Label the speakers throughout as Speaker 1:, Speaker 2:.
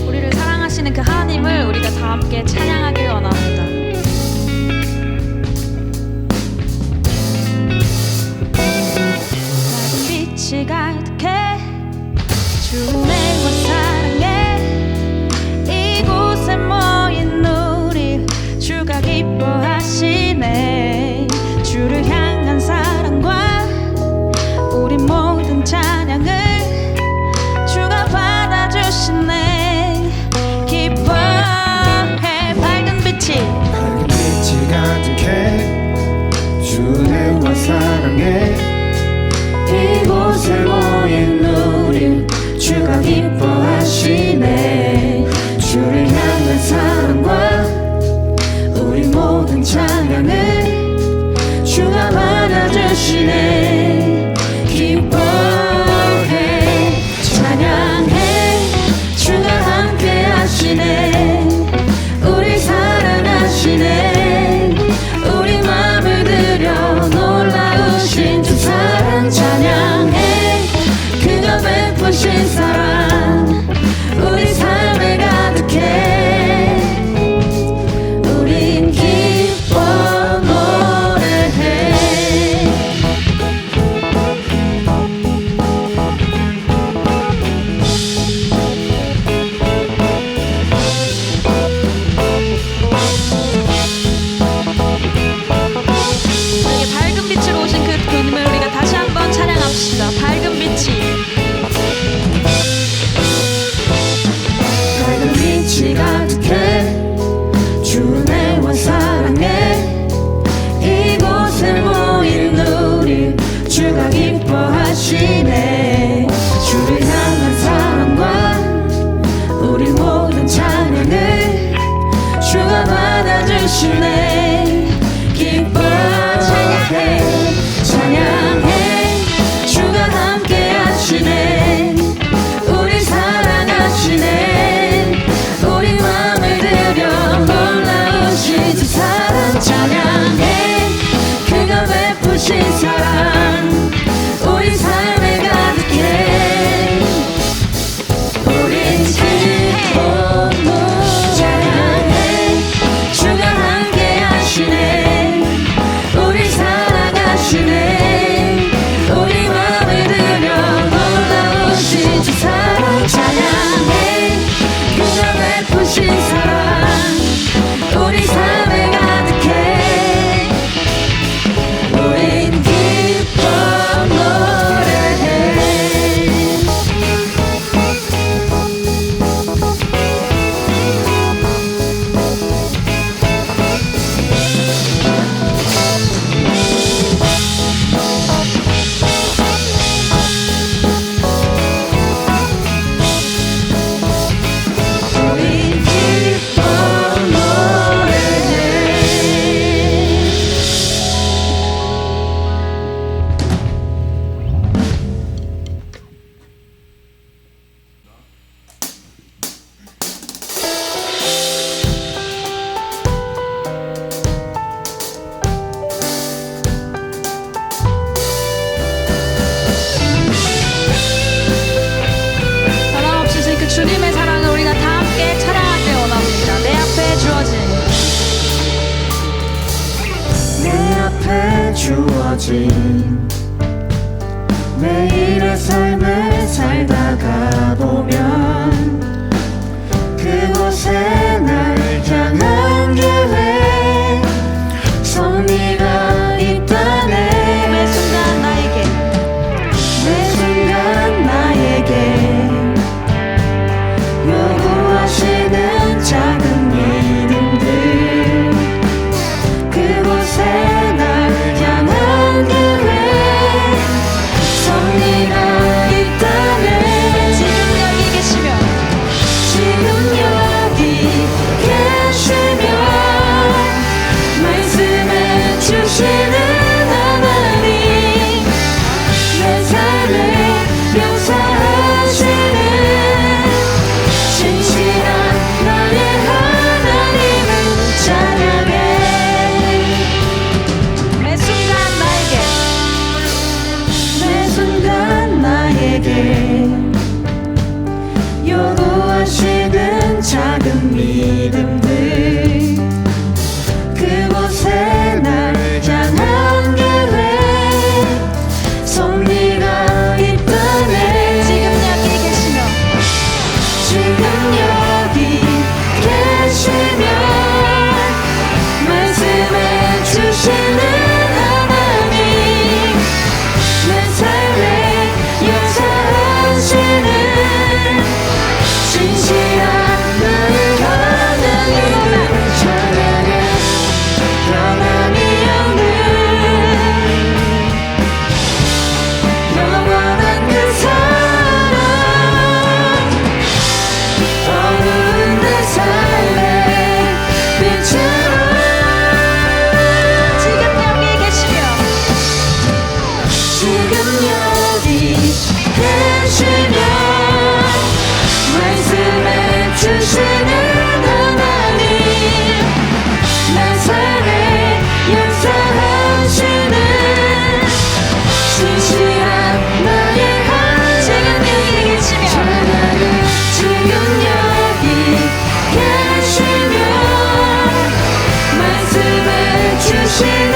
Speaker 1: 우리를 사랑하시는 그 하나님을 우리가 다 함께 찬양하길 원합니다. 밝은 빛이 가득해 주를 내와 사랑해 이곳에 모인 우리 주가 기뻐하시네. 주를 향한 사랑과 우리 모든 찬양을 주가 받아주시네. 기뻐해. 밝은 빛이
Speaker 2: 가득해 주내와 사랑해 이곳에 모인 우리 주가 기뻐하시네. 주를 향한 사랑과 우리 모든 찬양을 주가 받아주시네. 기뻐해. 찬양해. 주가 함께 하시네. 우리 사랑하시네. 우리 맘을 들여 놀라우신 주 사랑 찬양해. 그가 베푸신 사랑 우리 삶에 가득해. 우린 기뻐 노래해.
Speaker 1: 우리에게 밝은 빛으로 오신 그 주님을 우리가 다시 한번 찬양합시다. 밝은 빛이
Speaker 2: 밝은 빛이 가득해 주내와 사랑해 이곳에 모인 우리 주가 기뻐하시네. 주를 향한 사랑과 우리 모든 찬양을 주가 받아주시네. 기뻐해. 찬양해. 주가 함께 하시네. 우리 사랑하시네. 우리 맘을 들여 놀라우신 주 사랑 찬양해. 그가 베푸신 사랑 우리 삶에 가득해. 우린 기뻐 찬양해. 주가 함께 하시네. 우리 사랑하시네. 우리 맘을 들여 놀라우신 주 사랑 찬양해. 그가 베푸신 사랑 우리 삶에 가득해. 우린 기뻐 노래해. 우린 기뻐 노래해.
Speaker 1: 변함없이 주신 그 주님의 사랑을 우리가 다 함께 찬양하길 원합니다. 내 앞에 주어진
Speaker 2: 내 앞에 주어진 매일의 삶을 살다가 보면 그곳에 날 향한 계획 섭리가 있다네.
Speaker 1: 매 순간 나에게
Speaker 2: 매 순간 나에게 요구하시는 작은 믿음들 그곳에 날 향한 계획 섭리 역사하시는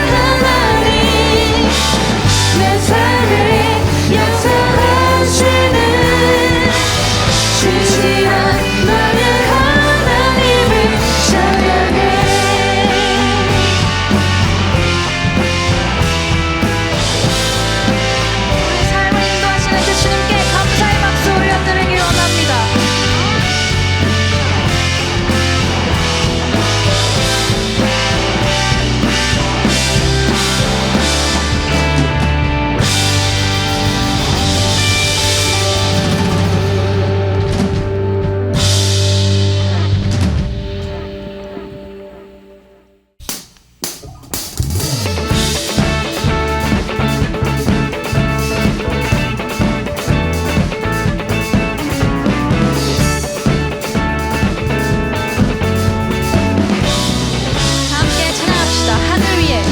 Speaker 2: 하나님 내 삶에 역사하시는 신실한 나의 하나님을 찬양해
Speaker 1: 우리 삶을 인도하시는 그 주님께 감사의 박수 올려드리기 원합니다. 함께 찬양합시다. 하늘 위에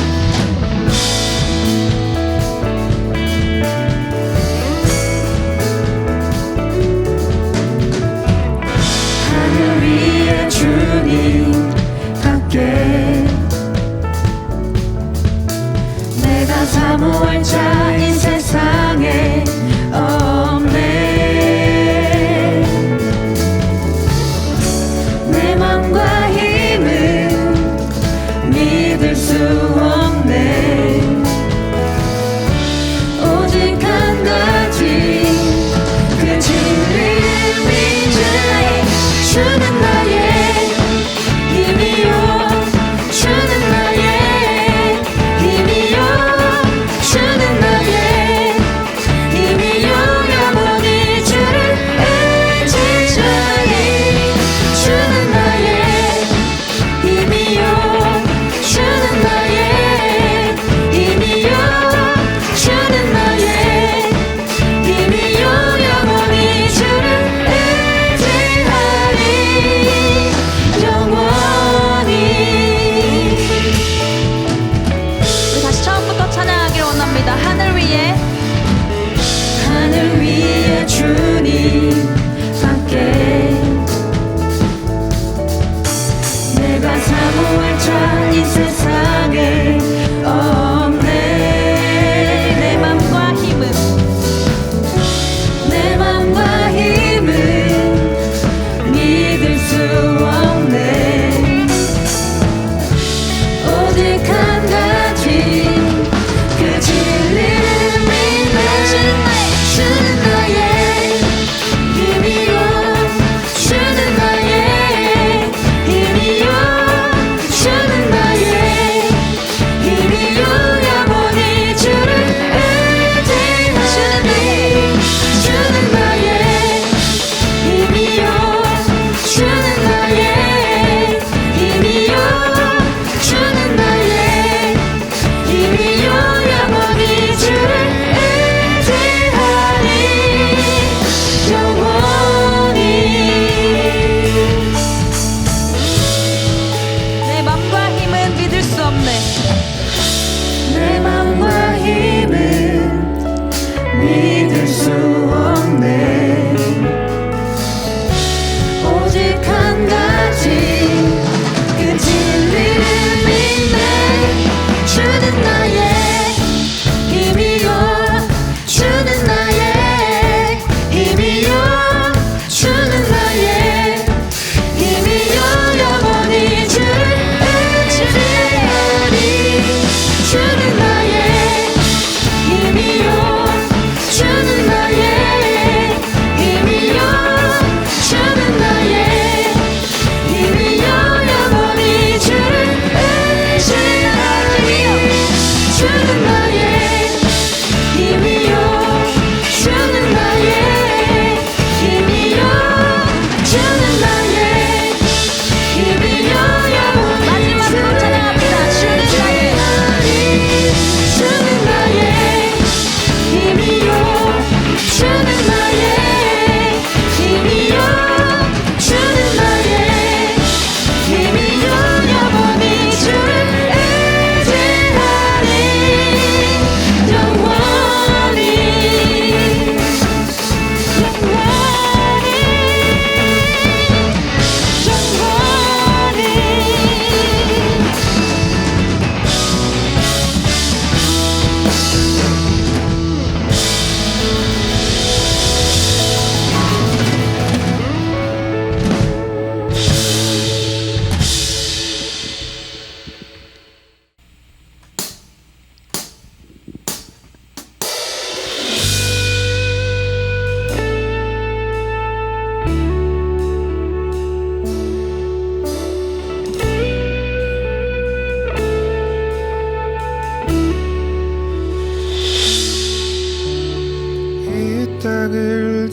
Speaker 2: 하늘 위에 주님 함께 내가 사모할 자 이 세상에 없네 내 맘과 힘은 믿을 수 없네 오직 한 가지 그 진리를 믿으니 주는 나의 힘이요 주는 나의 힘이요 주는 나의 힘이요 영원히 주를 의지하니 주는 나의 힘이요 주는 나의 힘이요 주는 나의 힘이요 영원히 주를 의지하니 영원히
Speaker 1: 우리 다시 처음부터 찬양하기를 원합니다.
Speaker 2: 하늘 위에 주님 함께 내가 사모할 자 이 세상에 없네
Speaker 1: 내 맘과 힘은
Speaker 2: 내 맘과 힘은 믿을 수 없네 오직 한 가지 그 진리를 믿네 주는 나의 힘이요 주는 나의 힘이요 주는 나의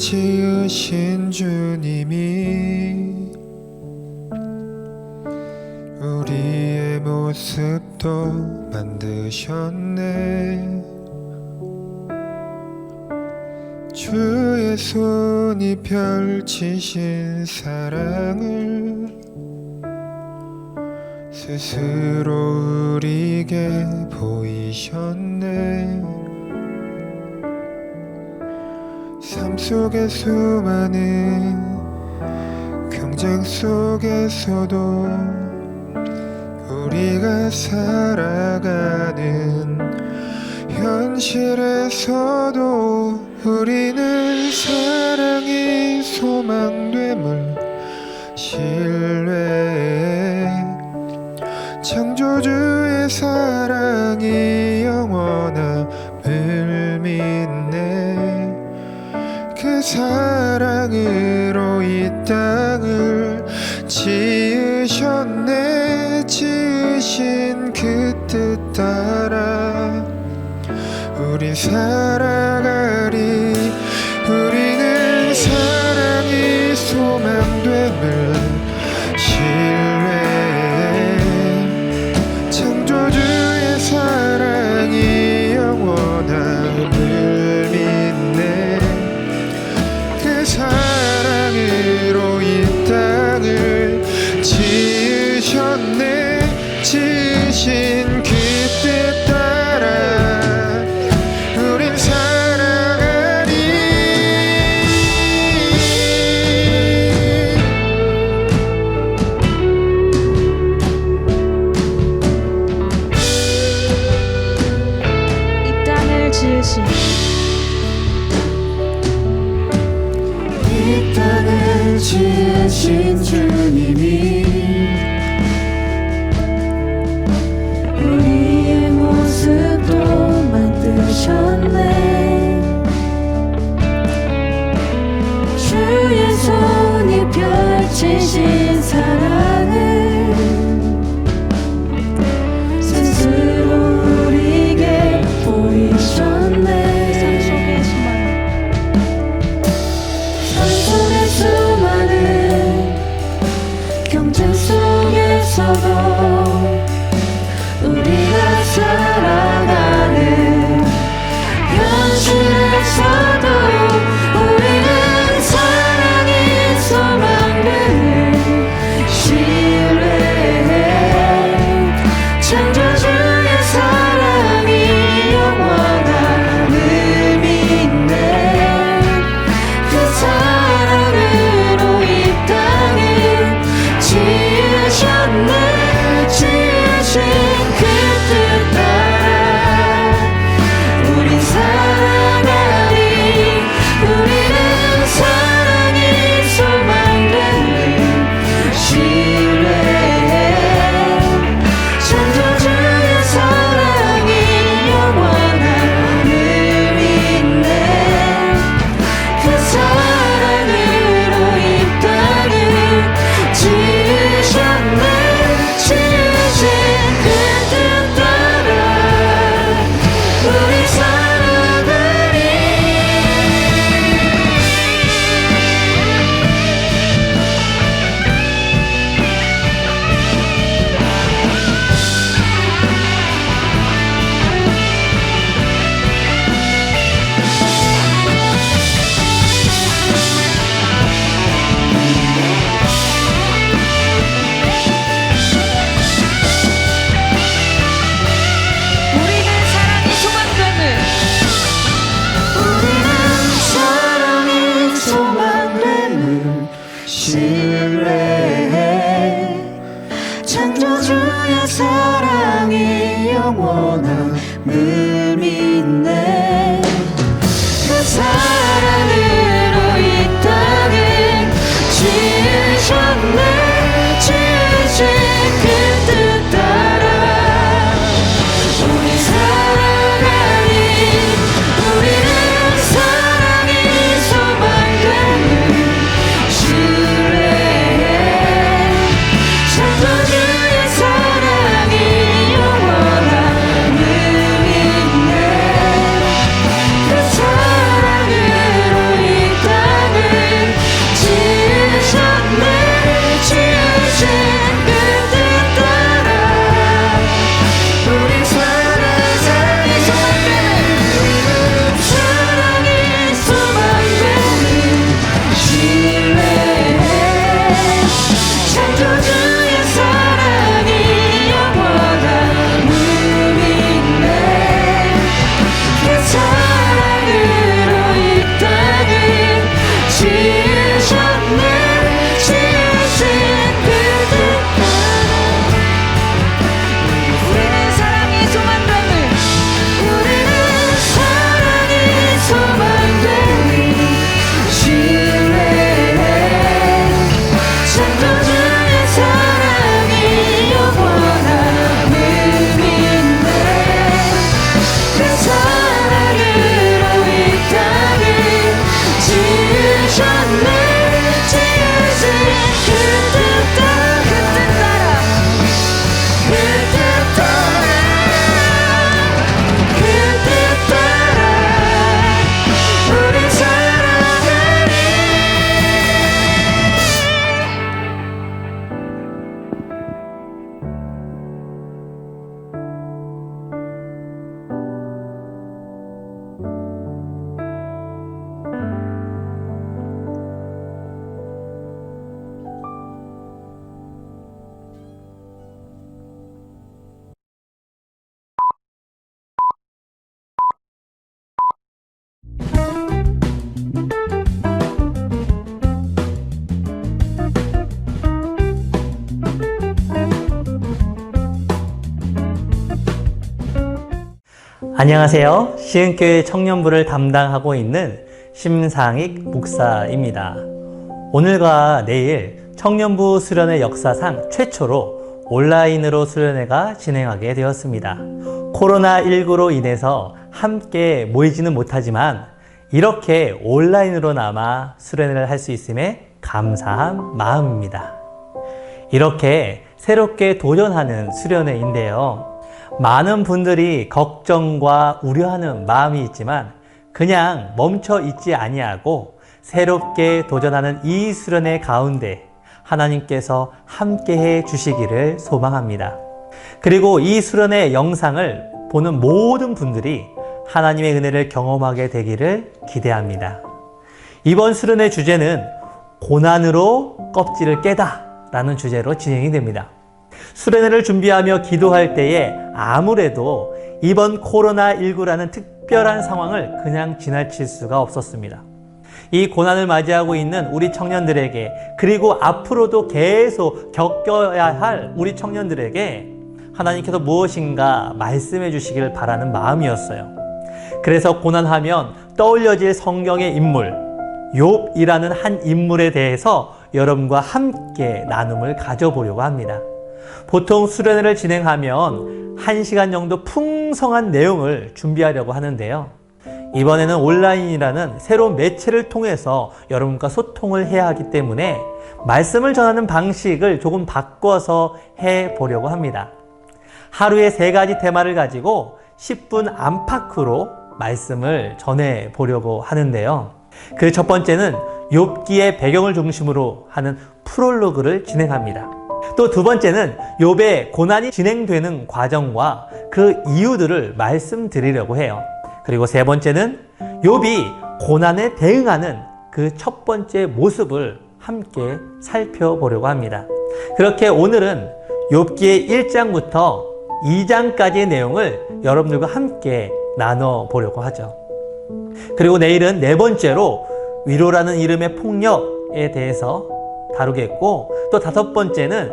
Speaker 3: 지으신 주님이 우리의 모습도 만드셨네. 주의 손이 펼치신 사랑을 스스로 우리에게 보이셨네. 삶 속의 수많은 경쟁 속에서도 우리가 살아가는 현실에서도 우리는 사랑이 소망됨을 신뢰해. 창조주의 사랑이 영원함을 믿네. 그 사랑으로 이 땅을 지으셨네. 지으신 그 뜻 따라 우리 살아가리. 우리는 사랑이 소망됨을 신뢰해. 창조주의 사랑이 영원함을 믿네. 그 사랑으로 이 땅을 지으셨네. 지으신 그 뜻 따라 우린 살아가리.
Speaker 1: 이 땅을 지으신
Speaker 2: 이 땅을 지으신 주님이 우리의 모습도 만드셨네. 주의 손이 펼치신 사랑을 스스로 우리에게 보이셨네. 삶 속의 수많은 경쟁 속에서도 우리가 살아가는 현실에서도 우리는 사랑이 소망됨을 신뢰해. 창조주의 사랑이 영원함을 믿네. 그 사랑으로 이 땅을 지으셨네. 지으신 그 뜻 따라 우린 살아가리. 우리는 사랑이 소망됨을 신뢰해. 창조주의 사랑이 영원함을 믿네. 그 사랑으로 이 땅을 지으셨네. 지으신 그 뜻 따라 우리 살아가리.
Speaker 1: 우리는 사랑이 소망됨을
Speaker 2: 우리는 사랑이 소망됨을 신뢰해. 창조주의 사랑이 영원함을 믿네. 그 사랑으로 이 땅을 지으셨네. 지으신 그 뜻 따라 우리 살아가리. 우리는 사랑이 소망됨을 신뢰해. 창조주의 사랑이 영원함을 믿네.
Speaker 4: 안녕하세요. 시흥교회 청년부를 담당하고 있는 심상익 목사입니다. 오늘과 내일 청년부 수련회 역사상 최초로 온라인으로 수련회가 진행하게 되었습니다. 코로나19로 인해서 함께 모이지는 못하지만 이렇게 온라인으로나마 수련회를 할 수 있음에 감사한 마음입니다. 이렇게 새롭게 도전하는 수련회인데요. 많은 분들이 걱정과 우려하는 마음이 있지만 그냥 멈춰 있지 아니하고 새롭게 도전하는 이 수련회 가운데 하나님께서 함께해 주시기를 소망합니다. 그리고 이 수련회 영상을 보는 모든 분들이 하나님의 은혜를 경험하게 되기를 기대합니다. 이번 수련회 주제는 고난으로 껍질을 깨다 라는 주제로 진행이 됩니다. 수련회를 준비하며 기도할 때에 아무래도 이번 코로나19라는 특별한 상황을 그냥 지나칠 수가 없었습니다. 이 고난을 맞이하고 있는 우리 청년들에게, 그리고 앞으로도 계속 겪어야 할 우리 청년들에게 하나님께서 무엇인가 말씀해 주시기를 바라는 마음이었어요. 그래서 고난하면 떠올려질 성경의 인물, 욥이라는 한 인물에 대해서 여러분과 함께 나눔을 가져보려고 합니다. 보통 수련회를 진행하면 1시간 정도 풍성한 내용을 준비하려고 하는데요. 이번에는 온라인이라는 새로운 매체를 통해서 여러분과 소통을 해야 하기 때문에 말씀을 전하는 방식을 조금 바꿔서 해보려고 합니다. 하루에 3가지 테마를 가지고 10분 안팎으로 말씀을 전해보려고 하는데요. 그 첫 번째는 욥기의 배경을 중심으로 하는 프롤로그를 진행합니다. 또 두 번째는 욥의 고난이 진행되는 과정과 그 이유들을 말씀드리려고 해요. 그리고 세 번째는 욥이 고난에 대응하는 그 첫 번째 모습을 함께 살펴보려고 합니다. 그렇게 오늘은 욥기의 1장부터 2장까지의 내용을 여러분들과 함께 나눠보려고 하죠. 그리고 내일은 4번째로 위로라는 이름의 폭력에 대해서 다루겠고, 또 5번째는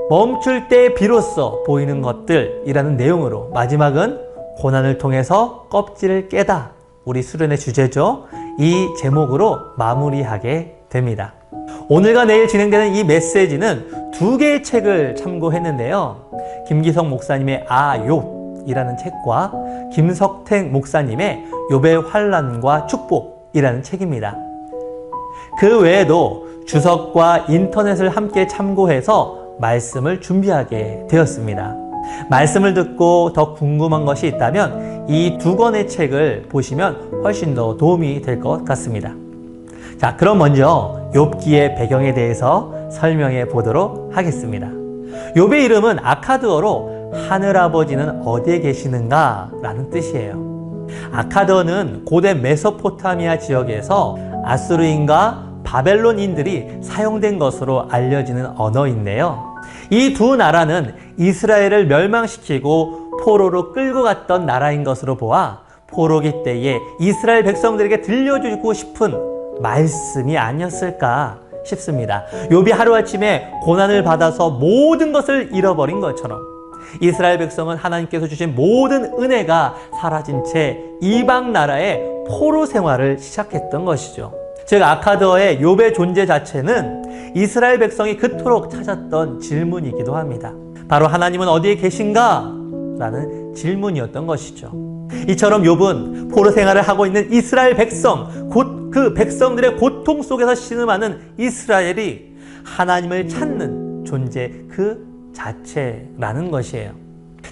Speaker 4: 멈출 때 비로소 보이는 것들이라는 내용으로, 마지막은 고난을 통해서 껍질을 깨다, 우리 수련의 주제죠. 이 제목으로 마무리하게 됩니다. 오늘과 내일 진행되는 이 메시지는 2개의 책을 참고했는데요. 김기성 목사님의 욥이라는 책과 김석택 목사님의 욥의 환난과 축복이라는 책입니다. 그 외에도 주석과 인터넷을 함께 참고해서 말씀을 준비하게 되었습니다. 말씀을 듣고 더 궁금한 것이 있다면 이 2권의 책을 보시면 훨씬 더 도움이 될 것 같습니다. 자, 그럼 먼저 욥기의 배경에 대해서 설명해 보도록 하겠습니다. 욥의 이름은 아카드어로 하늘아버지는 어디에 계시는가 라는 뜻이에요. 아카드어는 고대 메소포타미아 지역에서 아수르인과 바벨론인들이 사용된 것으로 알려지는 언어인데요. 이 두 나라는 이스라엘을 멸망시키고 포로로 끌고 갔던 나라인 것으로 보아 포로기 때에 이스라엘 백성들에게 들려주고 싶은 말씀이 아니었을까 싶습니다. 욥이 하루아침에 고난을 받아서 모든 것을 잃어버린 것처럼 이스라엘 백성은 하나님께서 주신 모든 은혜가 사라진 채 이방 나라의 포로 생활을 시작했던 것이죠. 즉 아카드어의 욥의 존재 자체는 이스라엘 백성이 그토록 찾았던 질문이기도 합니다. 바로 하나님은 어디에 계신가? 라는 질문이었던 것이죠. 이처럼 욥은 포로 생활을 하고 있는 이스라엘 백성, 곧 그 백성들의 고통 속에서 신음하는 이스라엘이 하나님을 찾는 존재 그 자체라는 것이에요.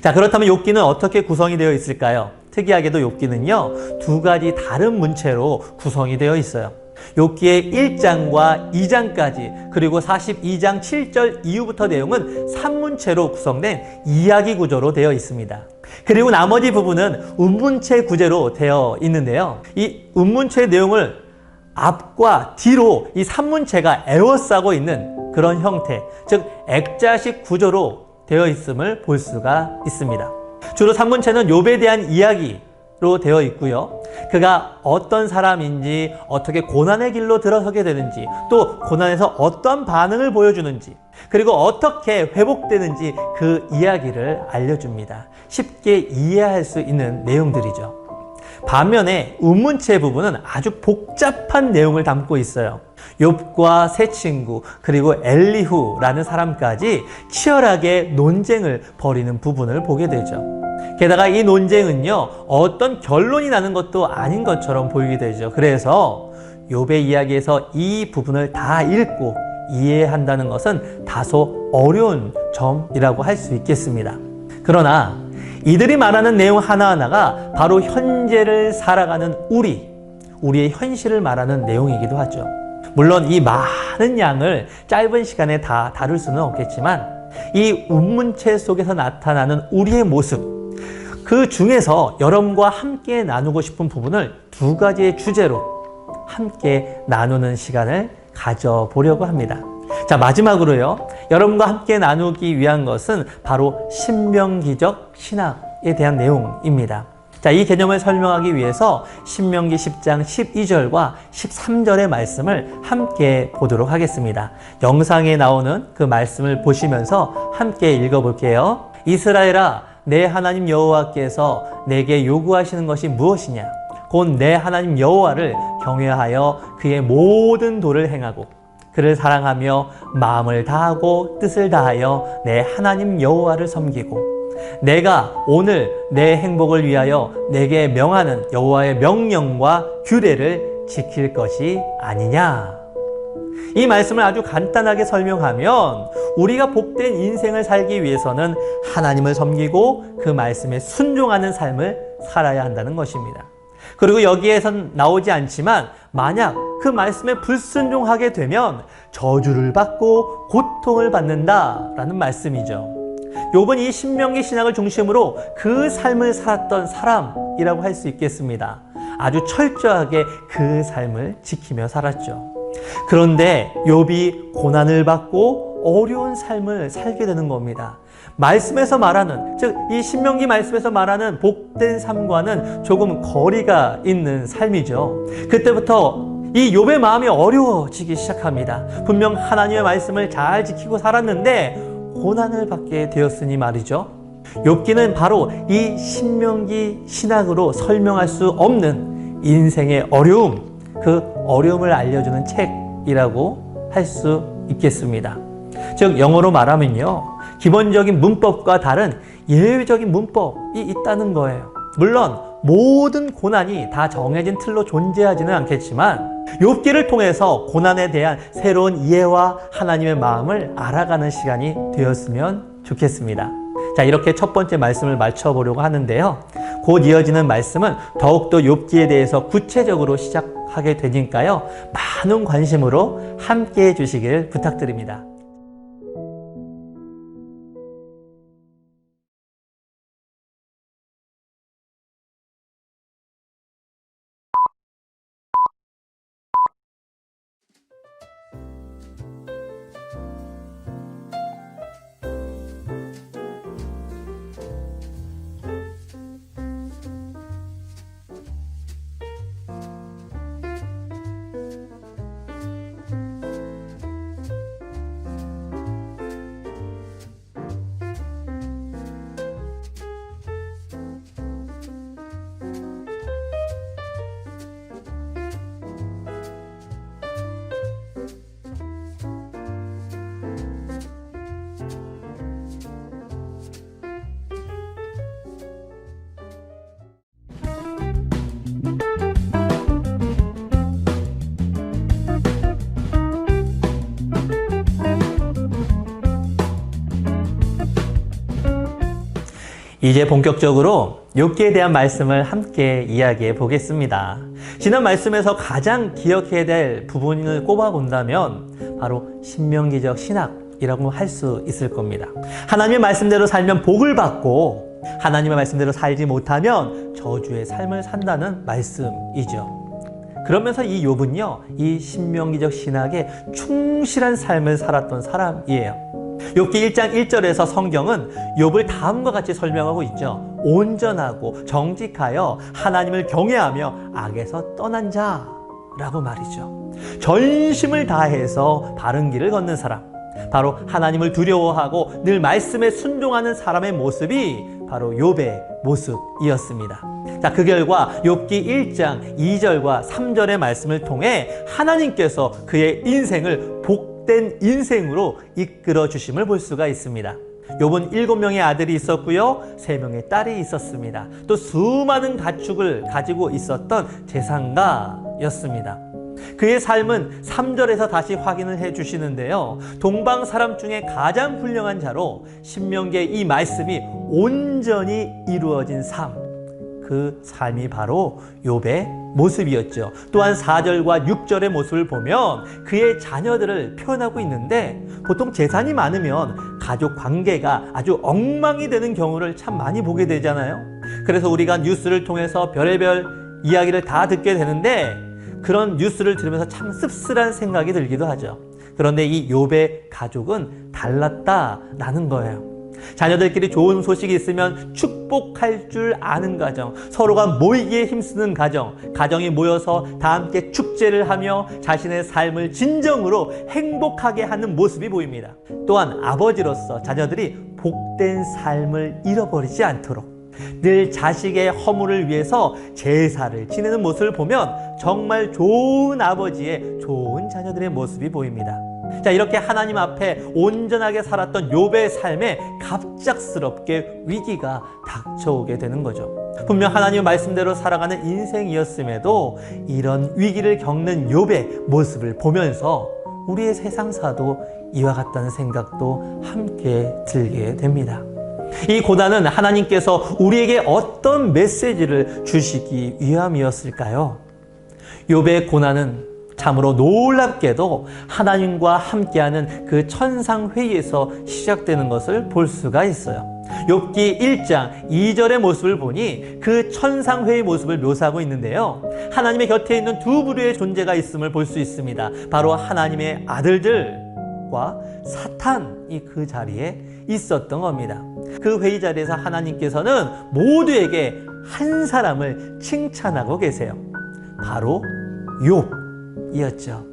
Speaker 4: 자, 그렇다면 욥기는 어떻게 구성이 되어 있을까요? 특이하게도 욥기는요, 2가지 다른 문체로 구성이 되어 있어요. 욥기의 1장과 2장까지, 그리고 42장 7절 이후부터 내용은 3문체로 구성된 이야기 구조로 되어 있습니다. 그리고 나머지 부분은 운문체 구제로 되어 있는데요. 이 운문체의 내용을 앞과 뒤로 이 3문체가 에워싸고 있는 그런 형태, 즉 액자식 구조로 되어 있음을 볼 수가 있습니다. 주로 3문체는 욥에 대한 이야기로 되어 있고요. 그가 어떤 사람인지, 어떻게 고난의 길로 들어서게 되는지, 또 고난에서 어떤 반응을 보여주는지, 그리고 어떻게 회복되는지 그 이야기를 알려줍니다. 쉽게 이해할 수 있는 내용들이죠. 반면에 운문체 부분은 아주 복잡한 내용을 담고 있어요. 욥과 세 친구 그리고 엘리후라는 사람까지 치열하게 논쟁을 벌이는 부분을 보게 되죠. 게다가 이 논쟁은요, 어떤 결론이 나는 것도 아닌 것처럼 보이게 되죠. 그래서 욥의 이야기에서 이 부분을 다 읽고 이해한다는 것은 다소 어려운 점이라고 할 수 있겠습니다. 그러나 이들이 말하는 내용 하나하나가 바로 현재를 살아가는 우리의 현실을 말하는 내용이기도 하죠. 물론 이 많은 양을 짧은 시간에 다 다룰 수는 없겠지만 이 운문체 속에서 나타나는 우리의 모습, 그 중에서 여러분과 함께 나누고 싶은 부분을 두 가지의 주제로 함께 나누는 시간을 가져보려고 합니다. 자, 마지막으로요, 여러분과 함께 나누기 위한 것은 바로 신명기적 신학에 대한 내용입니다. 자, 이 개념을 설명하기 위해서 신명기 10장 12절과 13절의 말씀을 함께 보도록 하겠습니다. 영상에 나오는 그 말씀을 보시면서 함께 읽어볼게요. 이스라엘아, 내 하나님 여호와께서 내게 요구하시는 것이 무엇이냐? 곧 내 하나님 여호와를 경외하여 그의 모든 도를 행하고 그를 사랑하며 마음을 다하고 뜻을 다하여 내 하나님 여호와를 섬기고 내가 오늘 내 행복을 위하여 내게 명하는 여호와의 명령과 규례를 지킬 것이 아니냐. 이 말씀을 아주 간단하게 설명하면 우리가 복된 인생을 살기 위해서는 하나님을 섬기고 그 말씀에 순종하는 삶을 살아야 한다는 것입니다. 그리고 여기에선 나오지 않지만 만약 그 말씀에 불순종하게 되면 저주를 받고 고통을 받는다라는 말씀이죠. 욥은 이 신명기 신학을 중심으로 그 삶을 살았던 사람이라고 할 수 있겠습니다. 아주 철저하게 그 삶을 지키며 살았죠. 그런데 욥이 고난을 받고 어려운 삶을 살게 되는 겁니다. 말씀에서 말하는, 즉 이 신명기 말씀에서 말하는 복된 삶과는 조금 거리가 있는 삶이죠. 그때부터 이 욥의 마음이 어려워지기 시작합니다. 분명 하나님의 말씀을 잘 지키고 살았는데 고난을 받게 되었으니 말이죠. 욥기는 바로 이 신명기 신학으로 설명할 수 없는 인생의 어려움, 그 어려움을 알려주는 책이라고 할 수 있겠습니다. 즉 영어로 말하면요, 기본적인 문법과 다른 예외적인 문법이 있다는 거예요. 물론 모든 고난이 다 정해진 틀로 존재하지는 않겠지만 욥기를 통해서 고난에 대한 새로운 이해와 하나님의 마음을 알아가는 시간이 되었으면 좋겠습니다. 자, 이렇게 첫 번째 말씀을 맞춰보려고 하는데요. 곧 이어지는 말씀은 더욱더 욥기에 대해서 구체적으로 시작하게 되니까요, 많은 관심으로 함께해 주시길 부탁드립니다. 이제 본격적으로 욥기에 대한 말씀을 함께 이야기해 보겠습니다. 지난 말씀에서 가장 기억해야 될 부분을 꼽아본다면 바로 신명기적 신학이라고 할 수 있을 겁니다. 하나님의 말씀대로 살면 복을 받고 하나님의 말씀대로 살지 못하면 저주의 삶을 산다는 말씀이죠. 그러면서 이 욥은요, 이 신명기적 신학에 충실한 삶을 살았던 사람이에요. 욥기 1장 1절에서 성경은 욥을 다음과 같이 설명하고 있죠. 온전하고 정직하여 하나님을 경외하며 악에서 떠난 자라고 말이죠. 전심을 다해서 바른 길을 걷는 사람, 바로 하나님을 두려워하고 늘 말씀에 순종하는 사람의 모습이 바로 욥의 모습이었습니다. 자, 그 결과 욥기 1장 2절과 3절의 말씀을 통해 하나님께서 그의 인생을 복된 인생으로 이끌어 주심을 볼 수가 있습니다. 욥은 7명의 아들이 있었고요, 3명의 딸이 있었습니다. 또 수많은 가축을 가지고 있었던 재상가였습니다. 그의 삶은 3절에서 다시 확인을 해 주시는데요, 동방 사람 중에 가장 훌륭한 자로 신명기의 이 말씀이 온전히 이루어진 삶, 그 삶이 바로 욥의 모습이었죠. 또한 4절과 6절의 모습을 보면 그의 자녀들을 표현하고 있는데, 보통 재산이 많으면 가족 관계가 아주 엉망이 되는 경우를 참 많이 보게 되잖아요. 그래서 우리가 뉴스를 통해서 별의별 이야기를 다 듣게 되는데, 그런 뉴스를 들으면서 참 씁쓸한 생각이 들기도 하죠. 그런데 이 욥의 가족은 달랐다라는 거예요. 자녀들끼리 좋은 소식이 있으면 축복할 줄 아는 가정, 서로가 모이기에 힘쓰는 가정, 가정이 모여서 다 함께 축제를 하며 자신의 삶을 진정으로 행복하게 하는 모습이 보입니다. 또한 아버지로서 자녀들이 복된 삶을 잃어버리지 않도록 늘 자식의 허물을 위해서 제사를 지내는 모습을 보면 정말 좋은 아버지의 좋은 자녀들의 모습이 보입니다. 자, 이렇게 하나님 앞에 온전하게 살았던 욥의 삶에 갑작스럽게 위기가 닥쳐오게 되는 거죠. 분명 하나님의 말씀대로 살아가는 인생이었음에도 이런 위기를 겪는 욥의 모습을 보면서 우리의 세상사도 이와 같다는 생각도 함께 들게 됩니다. 이 고난은 하나님께서 우리에게 어떤 메시지를 주시기 위함이었을까요? 욥의 고난은 참으로 놀랍게도 하나님과 함께하는 그 천상회의에서 시작되는 것을 볼 수가 있어요. 욥기 1장 2절의 모습을 보니 그 천상회의 모습을 묘사하고 있는데요, 하나님의 곁에 있는 두 부류의 존재가 있음을 볼 수 있습니다. 바로 하나님의 아들들과 사탄이 그 자리에 있었던 겁니다. 그 회의 자리에서 하나님께서는 모두에게 한 사람을 칭찬하고 계세요. 바로 욥이었죠.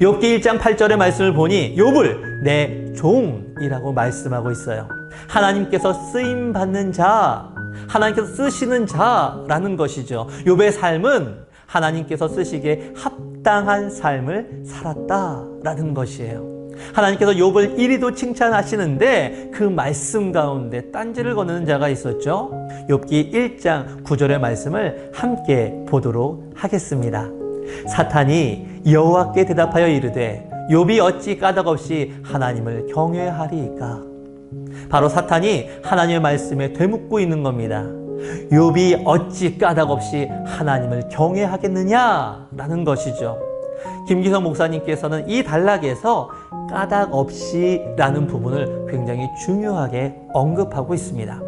Speaker 4: 욥기 1장 8절의 말씀을 보니 욥을 내 종이라고 말씀하고 있어요. 하나님께서 쓰임받는 자, 하나님께서 쓰시는 자라는 것이죠. 욥의 삶은 하나님께서 쓰시기에 합당한 삶을 살았다라는 것이에요. 하나님께서 욥을 이리도 칭찬하시는데 그 말씀 가운데 딴지를 거는 자가 있었죠. 욥기 1장 9절의 말씀을 함께 보도록 하겠습니다. 사탄이 여호와께 대답하여 이르되 욥이 어찌 까닭없이 하나님을 경외하리이까. 바로 사탄이 하나님의 말씀에 되묻고 있는 겁니다. 욥이 어찌 까닭없이 하나님을 경외하겠느냐라는 것이죠. 김기성 목사님께서는 이 단락에서 까닭없이라는 부분을 굉장히 중요하게 언급하고 있습니다.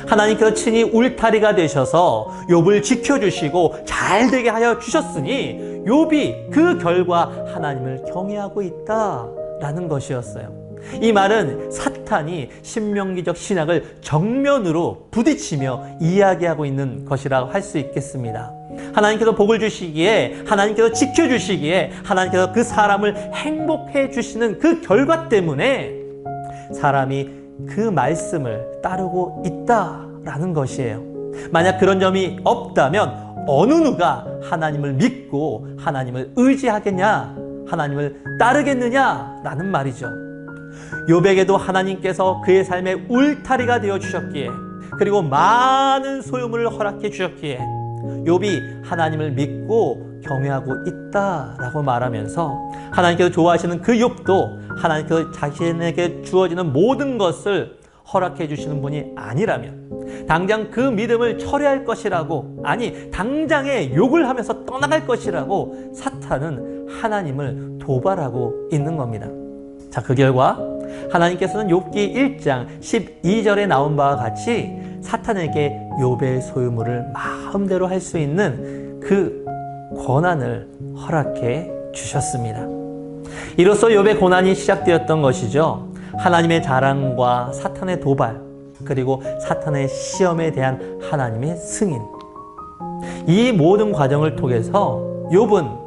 Speaker 4: 하나님께서 친히 울타리가 되셔서 욥을 지켜주시고 잘되게 하여 주셨으니 욥이 그 결과 하나님을 경외하고 있다라는 것이었어요. 이 말은 사탄이 신명기적 신학을 정면으로 부딪히며 이야기하고 있는 것이라고 할 수 있겠습니다. 하나님께서 복을 주시기에, 하나님께서 지켜주시기에, 하나님께서 그 사람을 행복해 주시는 그 결과 때문에 사람이 그 말씀을 따르고 있다라는 것이에요. 만약 그런 점이 없다면 어느 누가 하나님을 믿고 하나님을 의지하겠냐, 하나님을 따르겠느냐라는 말이죠. 욥에게도 하나님께서 그의 삶의 울타리가 되어 주셨기에, 그리고 많은 소유물을 허락해 주셨기에 욥이 하나님을 믿고 경외하고 있다라고 말하면서 하나님께서 좋아하시는 그 욥도 하나님께서 자신에게 주어지는 모든 것을 허락해 주시는 분이 아니라면 당장 그 믿음을 철회할 것이라고, 아니 당장에 욕을 하면서 떠나갈 것이라고 사탄은 하나님을 도발하고 있는 겁니다. 자, 그 결과 하나님께서는 욥기 1장 12절에 나온 바와 같이 사탄에게 욥의 소유물을 마음대로 할 수 있는 그 권한을 허락해 주셨습니다. 이로써 욥의 고난이 시작되었던 것이죠. 하나님의 자랑과 사탄의 도발, 그리고 사탄의 시험에 대한 하나님의 승인. 이 모든 과정을 통해서 욥은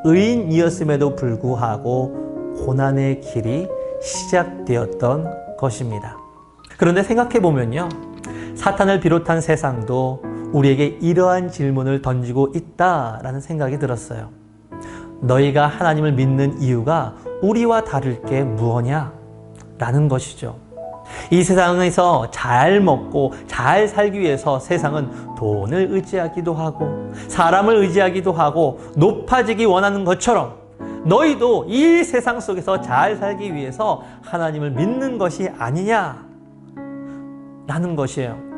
Speaker 4: 의인이었음에도 불구하고 고난의 길이 시작되었던 것입니다. 그런데 생각해 보면요, 사탄을 비롯한 세상도 우리에게 이러한 질문을 던지고 있다라는 생각이 들었어요. 너희가 하나님을 믿는 이유가 우리와 다를 게 무엇냐? 라는 것이죠. 이 세상에서 잘 먹고 잘 살기 위해서 세상은 돈을 의지하기도 하고 사람을 의지하기도 하고 높아지기 원하는 것처럼 너희도 이 세상 속에서 잘 살기 위해서 하나님을 믿는 것이 아니냐? 라는 것이에요.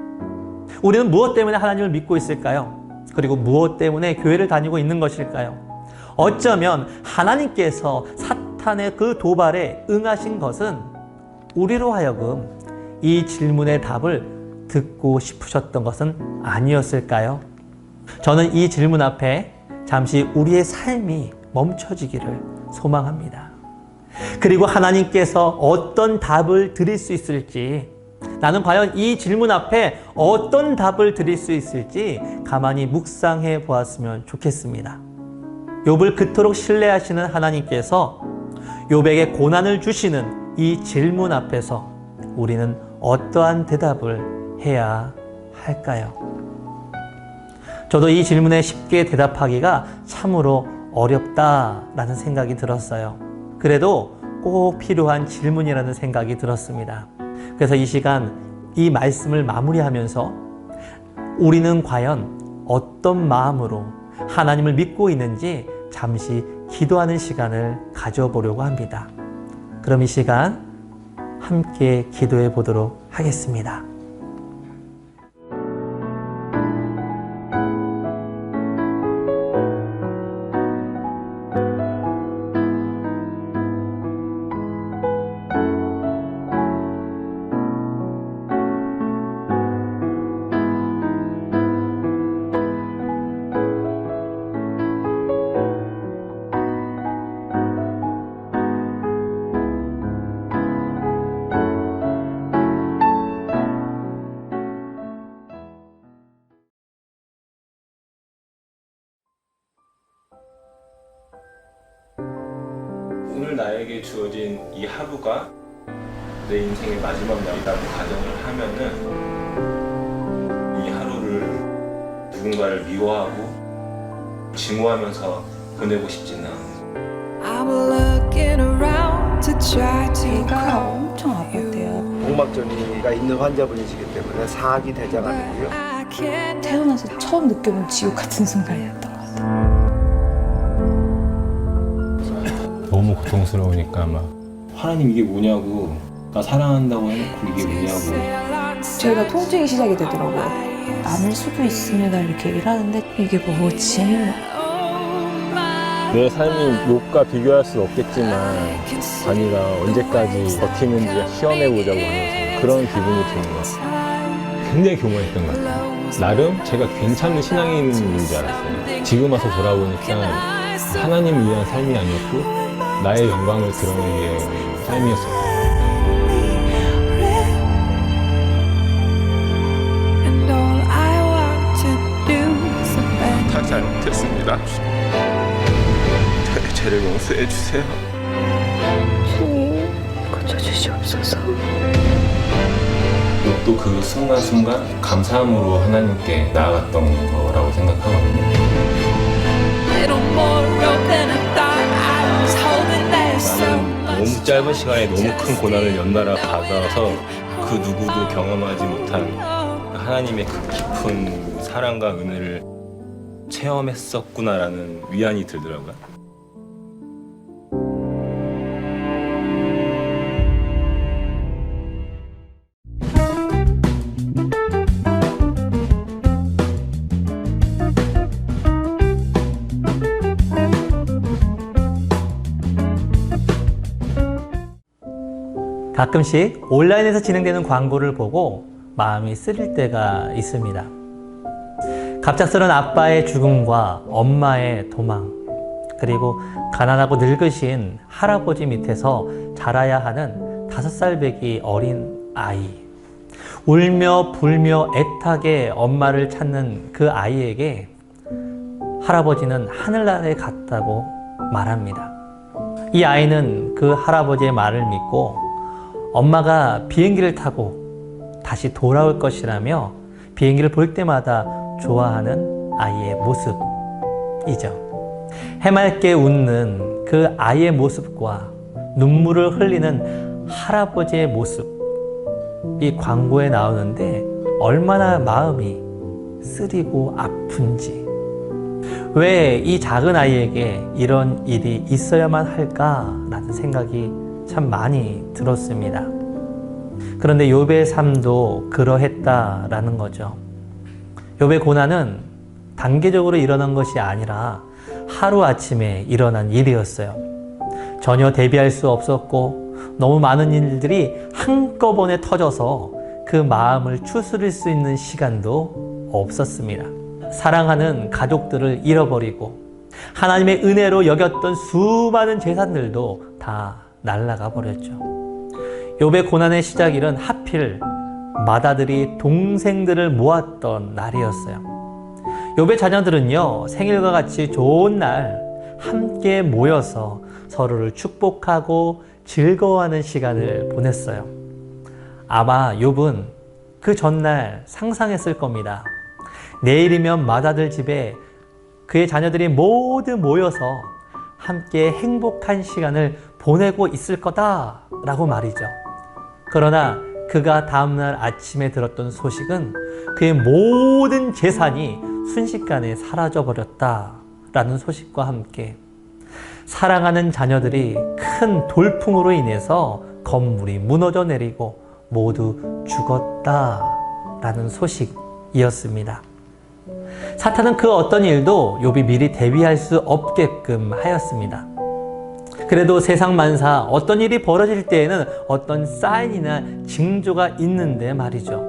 Speaker 4: 우리는 무엇 때문에 하나님을 믿고 있을까요? 그리고 무엇 때문에 교회를 다니고 있는 것일까요? 어쩌면 하나님께서 사탄의 그 도발에 응하신 것은 우리로 하여금 이 질문의 답을 듣고 싶으셨던 것은 아니었을까요? 저는 이 질문 앞에 잠시 우리의 삶이 멈춰지기를 소망합니다. 그리고 하나님께서 어떤 답을 드릴 수 있을지, 나는 과연 이 질문 앞에 어떤 답을 드릴 수 있을지 가만히 묵상해 보았으면 좋겠습니다. 욥을 그토록 신뢰하시는 하나님께서 욥에게 고난을 주시는 이 질문 앞에서 우리는 어떠한 대답을 해야 할까요? 저도 이 질문에 쉽게 대답하기가 참으로 어렵다라는 생각이 들었어요. 그래도 꼭 필요한 질문이라는 생각이 들었습니다. 그래서 이 시간 이 말씀을 마무리하면서 우리는 과연 어떤 마음으로 하나님을 믿고 있는지 잠시 기도하는 시간을 가져보려고 합니다. 그럼 이 시간 함께 기도해 보도록 하겠습니다.
Speaker 5: 오늘 나에게 주어진 이 하루가 내 인생의 마지막 날이라고 가정을 하면은 이 하루를 누군가를 미워하고 증오하면서 보내고 싶지는 않아요.
Speaker 2: I'm looking around to try to
Speaker 1: 배가 엄청 아팠대요.
Speaker 6: 복막전이가 있는 환자분이시기 때문에 사기 대장암이고요.
Speaker 2: I can't
Speaker 1: 태어나서 처음 느껴본 지옥 같은 순간이었던 것 같아요.
Speaker 5: 너무 고통스러우니까 막 하나님 이게 뭐냐고, 나 사랑한다고 해놓고 이게 뭐냐고.
Speaker 1: 저희가 통증이 시작이 되더라고요. 아닐 수도 있습니다 이렇게 얘기를 하는데 이게 뭐지?
Speaker 5: 내 삶이 욥과 비교할 수 없겠지만 단이가 언제까지 버티는지 시험해보자고 하면서 그런 기분이 드는 것 같아요. 굉장히 교만했던 것 같아요. 나름 제가 괜찮은 신앙인인 줄 알았어요. 지금 와서 돌아보니까 하나님을 위한 삶이 아니었고 나의 영광을 드러내기 위한 삶이었어요.
Speaker 2: and all I want to do is abandon.
Speaker 3: 다 잘못했습니다. 저의 죄를 용서해 주세요.
Speaker 5: 또 그 순간순간 감사함으로 하나님께 나아갔던 거라고 생각하거든요.
Speaker 2: Little more rope than I thought I was holding there so
Speaker 5: 나는 너무 짧은 시간에 너무 큰 고난을 연달아 받아서 그 누구도 경험하지 못한 하나님의 그 깊은 사랑과 은혜를 체험했었구나라는 위안이 들더라고요.
Speaker 4: 가끔씩 온라인에서 진행되는 광고를 보고 마음이 쓰릴 때가 있습니다. 갑작스런 아빠의 죽음과 엄마의 도망, 그리고 가난하고 늙으신 할아버지 밑에서 자라야 하는 5살 배기 어린 아이. 울며 불며 애타게 엄마를 찾는 그 아이에게 할아버지는 하늘나라에 갔다고 말합니다. 이 아이는 그 할아버지의 말을 믿고 엄마가 비행기를 타고 다시 돌아올 것이라며 비행기를 볼 때마다 좋아하는 아이의 모습이죠. 해맑게 웃는 그 아이의 모습과 눈물을 흘리는 할아버지의 모습이 광고에 나오는데 얼마나 마음이 쓰리고 아픈지, 왜 이 작은 아이에게 이런 일이 있어야만 할까라는 생각이 참 많이 들었습니다. 그런데 욥의 삶도 그러했다라는 거죠. 욥의 고난은 단계적으로 일어난 것이 아니라 하루아침에 일어난 일이었어요. 전혀 대비할 수 없었고 너무 많은 일들이 한꺼번에 터져서 그 마음을 추스릴 수 있는 시간도 없었습니다. 사랑하는 가족들을 잃어버리고 하나님의 은혜로 여겼던 수많은 재산들도 다 날아가 버렸죠. 욥의 고난의 시작일은 하필 맏아들이 동생들을 모았던 날이었어요. 욥의 자녀들은요, 생일과 같이 좋은 날 함께 모여서 서로를 축복하고 즐거워하는 시간을 보냈어요. 아마 욥은 그 전날 상상했을 겁니다. 내일이면 맏아들 집에 그의 자녀들이 모두 모여서 함께 행복한 시간을 보내고 있을 거다라고 말이죠. 그러나 그가 다음날 아침에 들었던 소식은 그의 모든 재산이 순식간에 사라져버렸다라는 소식과 함께 사랑하는 자녀들이 큰 돌풍으로 인해서 건물이 무너져 내리고 모두 죽었다라는 소식이었습니다. 사탄은 그 어떤 일도 욥이 미리 대비할 수 없게끔 하였습니다. 그래도 세상 만사 어떤 일이 벌어질 때에는 어떤 사인이나 징조가 있는데 말이죠.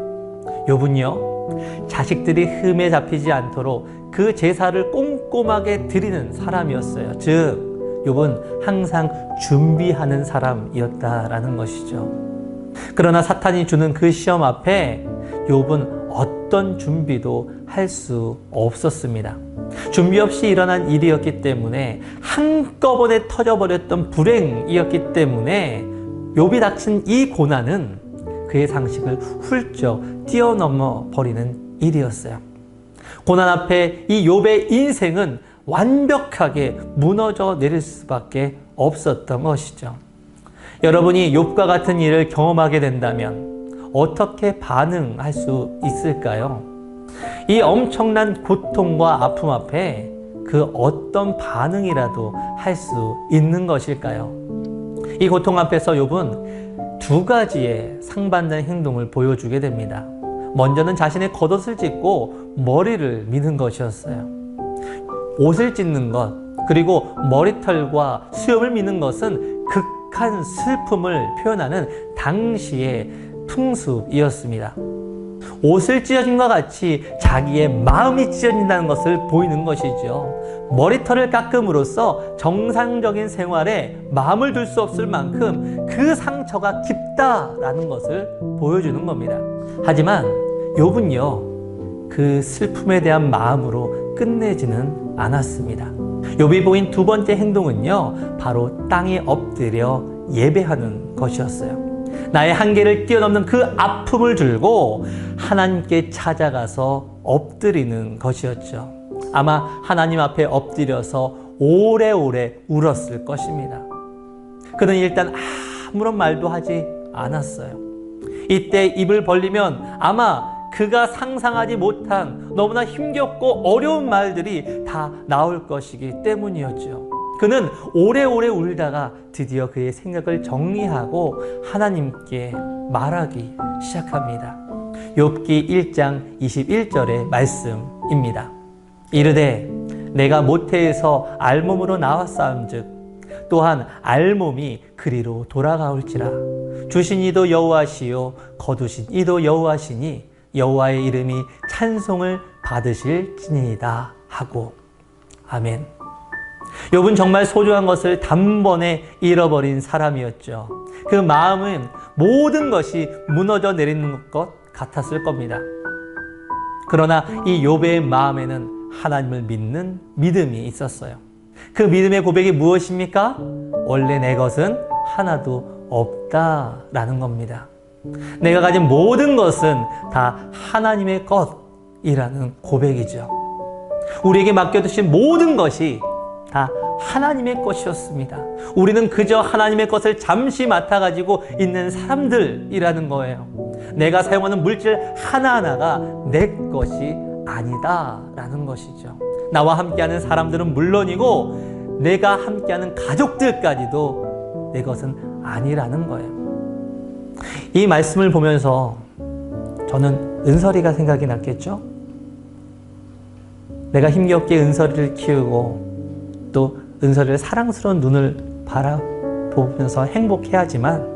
Speaker 4: 욥은요, 자식들이 흠에 잡히지 않도록 그 제사를 꼼꼼하게 드리는 사람이었어요. 즉, 욥은 항상 준비하는 사람이었다라는 것이죠. 그러나 사탄이 주는 그 시험 앞에 욥은 어떤 준비도 할 수 없었습니다. 준비 없이 일어난 일이었기 때문에, 한꺼번에 터져버렸던 불행이었기 때문에 욥이 닥친 이 고난은 그의 상식을 훌쩍 뛰어넘어 버리는 일이었어요. 고난 앞에 이 욥의 인생은 완벽하게 무너져 내릴 수밖에 없었던 것이죠. 여러분이 욥과 같은 일을 경험하게 된다면 어떻게 반응할 수 있을까요? 이 엄청난 고통과 아픔 앞에 그 어떤 반응이라도 할 수 있는 것일까요? 이 고통 앞에서 욥은 두 가지의 상반된 행동을 보여주게 됩니다. 먼저는 자신의 겉옷을 찢고 머리를 미는 것이었어요. 옷을 찢는 것, 그리고 머리털과 수염을 미는 것은 극한 슬픔을 표현하는 당시의 풍습이었습니다. 옷을 찢어진과 같이 자기의 마음이 찢어진다는 것을 보이는 것이죠. 머리털을 깎음으로써 정상적인 생활에 마음을 둘 수 없을 만큼 그 상처가 깊다라는 것을 보여주는 겁니다. 하지만 욥은요, 그 슬픔에 대한 마음으로 끝내지는 않았습니다. 욥이 보인 두 번째 행동은요, 바로 땅에 엎드려 예배하는 것이었어요. 나의 한계를 뛰어넘는 그 아픔을 들고 하나님께 찾아가서 엎드리는 것이었죠. 아마 하나님 앞에 엎드려서 오래오래 울었을 것입니다. 그는 일단 아무런 말도 하지 않았어요. 이때 입을 벌리면 아마 그가 상상하지 못한 너무나 힘겹고 어려운 말들이 다 나올 것이기 때문이었죠. 그는 오래오래 울다가 드디어 그의 생각을 정리하고 하나님께 말하기 시작합니다. 욥기 1장 21절의 말씀입니다. 이르되 내가 모태에서 알몸으로 나왔사온즉 또한 알몸이 그리로 돌아가올지라. 주신 이도 여호와시요 거두신 이도 여호와시니 여호와의 이름이 찬송을 받으실지니이다 하고. 아멘. 욥은 정말 소중한 것을 단번에 잃어버린 사람이었죠. 그 마음은 모든 것이 무너져 내리는 것 같았을 겁니다. 그러나 이 욥의 마음에는 하나님을 믿는 믿음이 있었어요. 그 믿음의 고백이 무엇입니까? 원래 내 것은 하나도 없다라는 겁니다. 내가 가진 모든 것은 다 하나님의 것이라는 고백이죠. 우리에게 맡겨두신 모든 것이 다 하나님의 것이었습니다. 우리는 그저 하나님의 것을 잠시 맡아가지고 있는 사람들이라는 거예요. 내가 사용하는 물질 하나하나가 내 것이 아니다라는 것이죠. 나와 함께하는 사람들은 물론이고 내가 함께하는 가족들까지도 내 것은 아니라는 거예요. 이 말씀을 보면서 저는 은설이가 생각이 났겠죠? 내가 힘겹게 은설이를 키우고 또 은설이를 사랑스러운 눈을 바라보면서 행복해하지만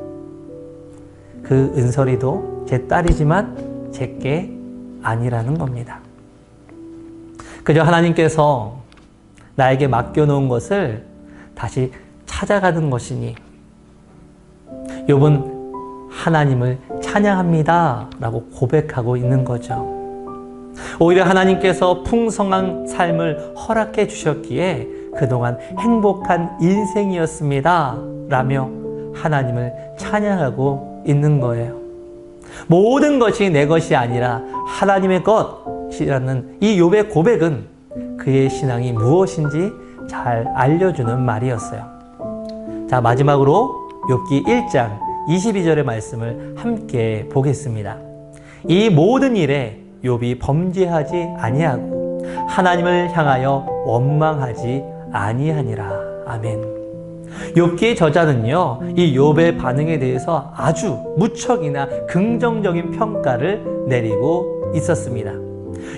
Speaker 4: 그 은설이도 제 딸이지만 제게 아니라는 겁니다. 그저 하나님께서 나에게 맡겨놓은 것을 다시 찾아가는 것이니 욥은 하나님을 찬양합니다 라고 고백하고 있는 거죠. 오히려 하나님께서 풍성한 삶을 허락해 주셨기에 그동안 행복한 인생이었습니다 라며 하나님을 찬양하고 있는 거예요. 모든 것이 내 것이 아니라 하나님의 것이라는 이 욥의 고백은 그의 신앙이 무엇인지 잘 알려주는 말이었어요. 자, 마지막으로 욥기 1장 22절의 말씀을 함께 보겠습니다. 이 모든 일에 욥이 범죄하지 아니하고 하나님을 향하여 원망하지 아니하니라. 아멘. 욥기의 저자는요, 이 욥의 반응에 대해서 아주 무척이나 긍정적인 평가를 내리고 있었습니다.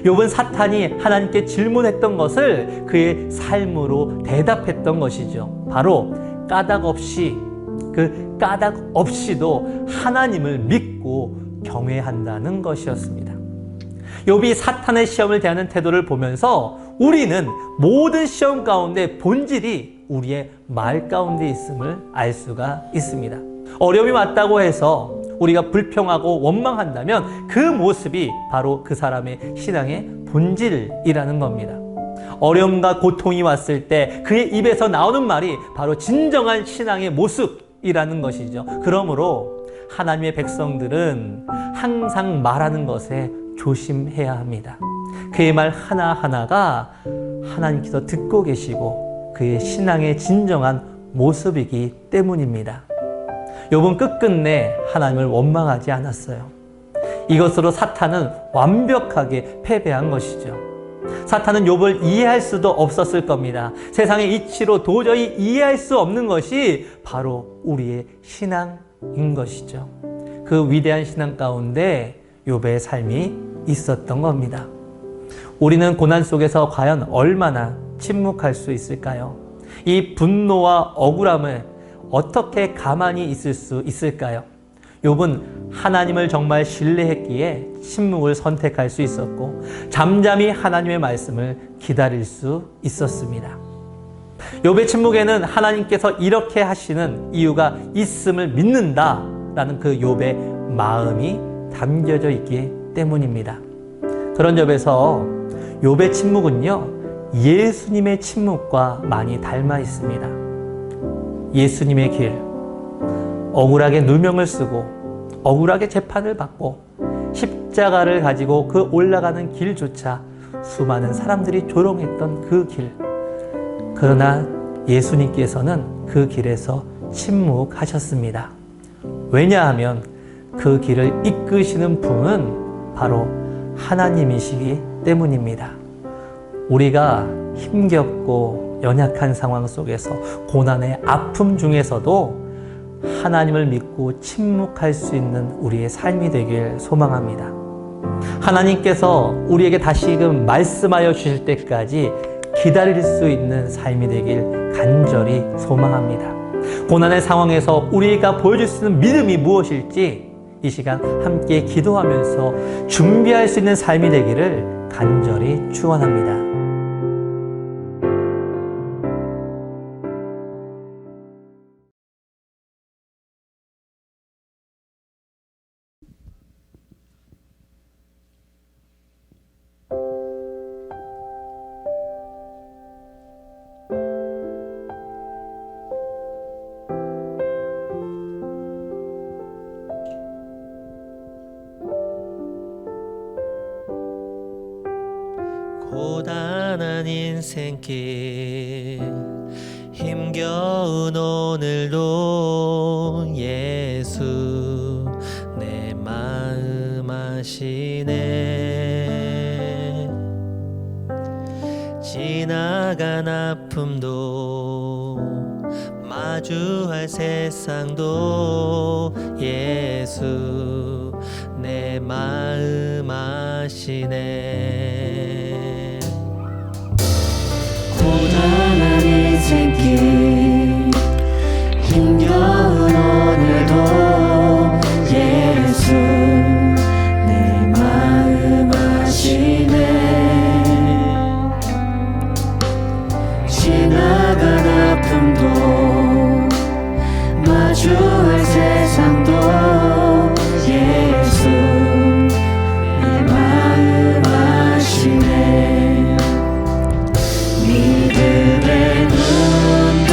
Speaker 4: 욥은 사탄이 하나님께 질문했던 것을 그의 삶으로 대답했던 것이죠. 바로 까닭 없이도 하나님을 믿고 경외한다는 것이었습니다. 욥이 사탄의 시험을 대하는 태도를 보면서 우리는 모든 시험 가운데 본질이 우리의 말 가운데 있음을 알 수가 있습니다. 어려움이 왔다고 해서 우리가 불평하고 원망한다면 그 모습이 바로 그 사람의 신앙의 본질이라는 겁니다. 어려움과 고통이 왔을 때 그의 입에서 나오는 말이 바로 진정한 신앙의 모습이라는 것이죠. 그러므로 하나님의 백성들은 항상 말하는 것에 조심해야 합니다. 그의 말 하나하나가 하나님께서 듣고 계시고 그의 신앙의 진정한 모습이기 때문입니다. 욥은 끝끝내 하나님을 원망하지 않았어요. 이것으로 사탄은 완벽하게 패배한 것이죠. 사탄은 욥을 이해할 수도 없었을 겁니다. 세상의 이치로 도저히 이해할 수 없는 것이 바로 우리의 신앙인 것이죠. 그 위대한 신앙 가운데 욥의 삶이 있었던 겁니다. 우리는 고난 속에서 과연 얼마나 침묵할 수 있을까요? 이 분노와 억울함을 어떻게 가만히 있을 수 있을까요? 욥은 하나님을 정말 신뢰했기에 침묵을 선택할 수 있었고 잠잠히 하나님의 말씀을 기다릴 수 있었습니다. 욥의 침묵에는 하나님께서 이렇게 하시는 이유가 있음을 믿는다라는 그 욥의 마음이 담겨져 있기 때문입니다. 그런 점에서 욥의 침묵은요, 예수님의 침묵과 많이 닮아 있습니다. 예수님의 길, 억울하게 누명을 쓰고 억울하게 재판을 받고 십자가를 가지고 그 올라가는 길조차 수많은 사람들이 조롱했던 그 길. 그러나 예수님께서는 그 길에서 침묵하셨습니다. 왜냐하면 그 길을 이끄시는 분은 바로 하나님이시기 때문입니다. 우리가 힘겹고 연약한 상황 속에서 고난의 아픔 중에서도 하나님을 믿고 침묵할 수 있는 우리의 삶이 되길 소망합니다. 하나님께서 우리에게 다시금 말씀하여 주실 때까지 기다릴 수 있는 삶이 되길 간절히 소망합니다. 고난의 상황에서 우리가 보여줄 수 있는 믿음이 무엇일지 이 시간 함께 기도하면서 준비할 수 있는 삶이 되기를 간절히 축원합니다. 고단한 인생길 힘겨운 오늘도 예수 내 마음 아시네. 지나간 아픔도 마주할 세상도 예수 내 마음 아시네.
Speaker 7: 고단한 인생길 힘겨운 오늘도 예수 내 마음 아시네. 지나간 아픔도 마주할 세상도 예수 내 마음 아시네. 믿음의 눈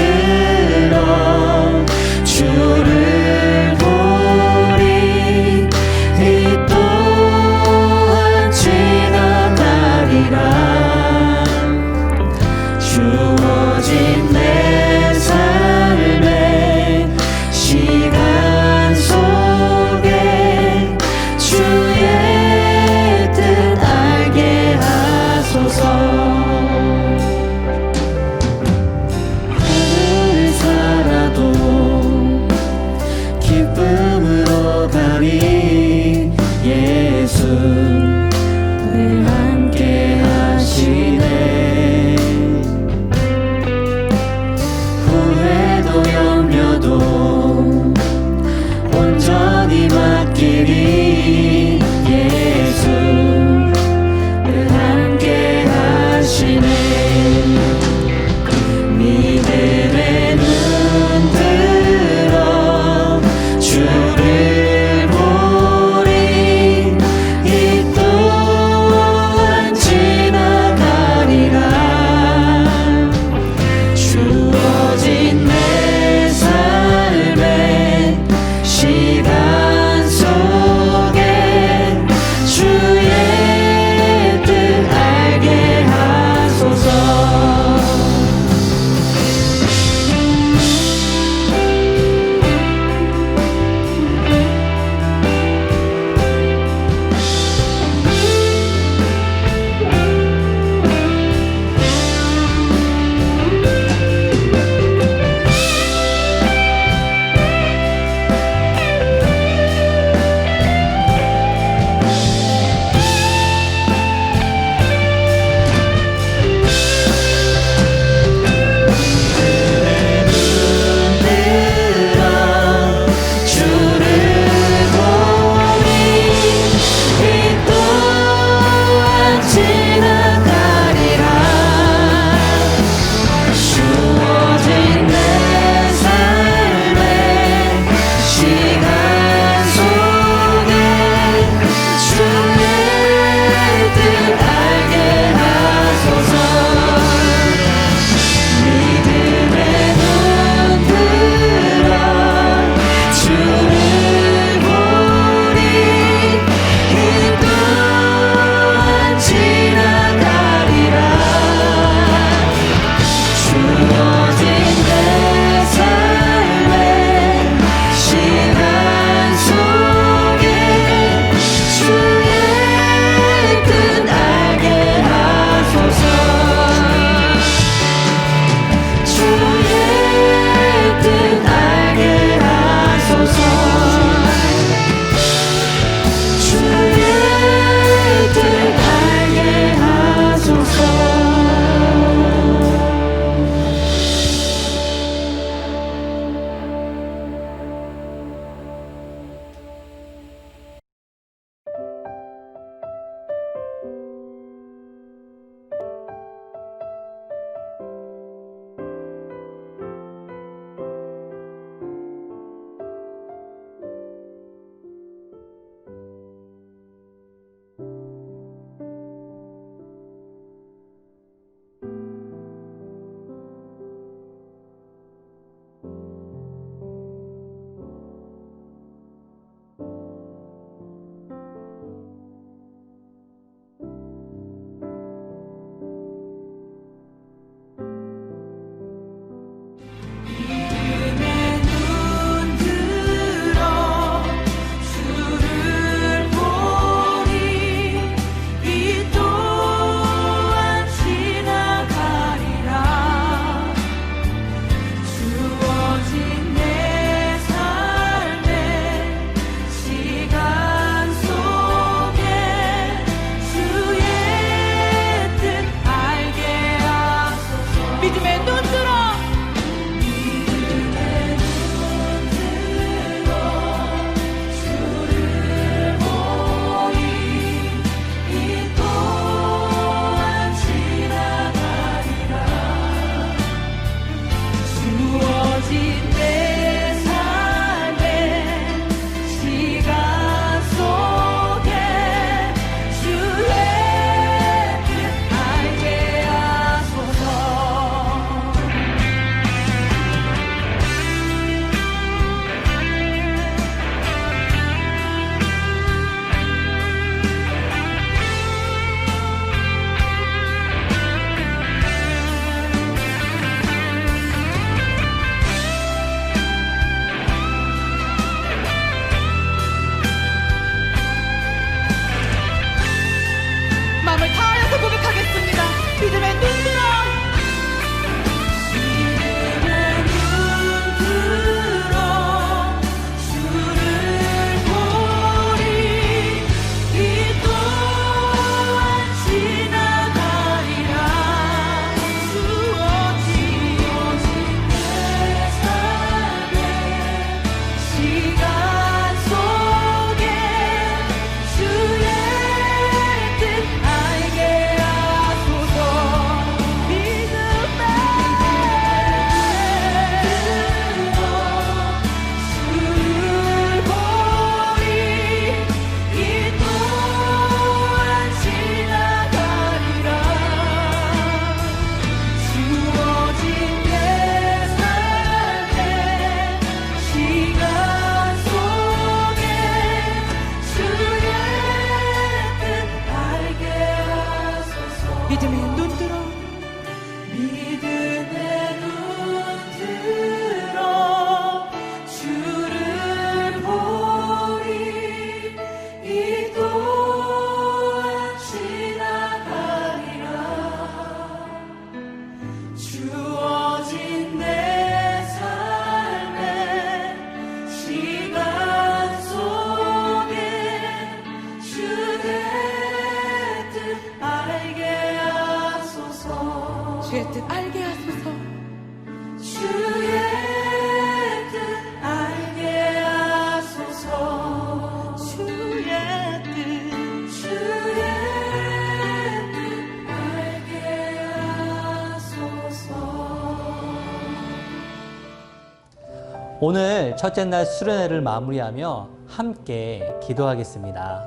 Speaker 4: 오늘 첫째 날 수련회를 마무리하며 함께 기도하겠습니다.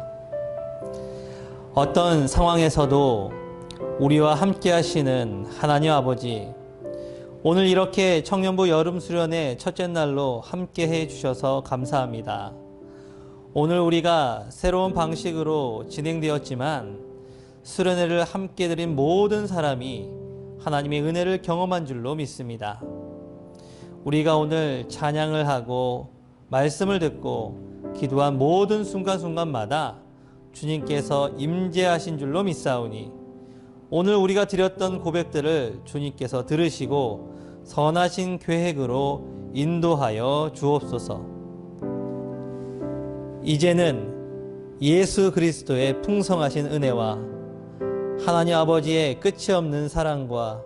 Speaker 4: 어떤 상황에서도 우리와 함께 하시는 하나님 아버지, 오늘 이렇게 청년부 여름 수련회 첫째 날로 함께 해 주셔서 감사합니다. 오늘 우리가 새로운 방식으로 진행되었지만 수련회를 함께 드린 모든 사람이 하나님의 은혜를 경험한 줄로 믿습니다. 우리가 오늘 찬양을 하고 말씀을 듣고 기도한 모든 순간순간마다 주님께서 임재하신 줄로 믿사오니 오늘 우리가 드렸던 고백들을 주님께서 들으시고 선하신 계획으로 인도하여 주옵소서. 이제는 예수 그리스도의 풍성하신 은혜와 하나님 아버지의 끝이 없는 사랑과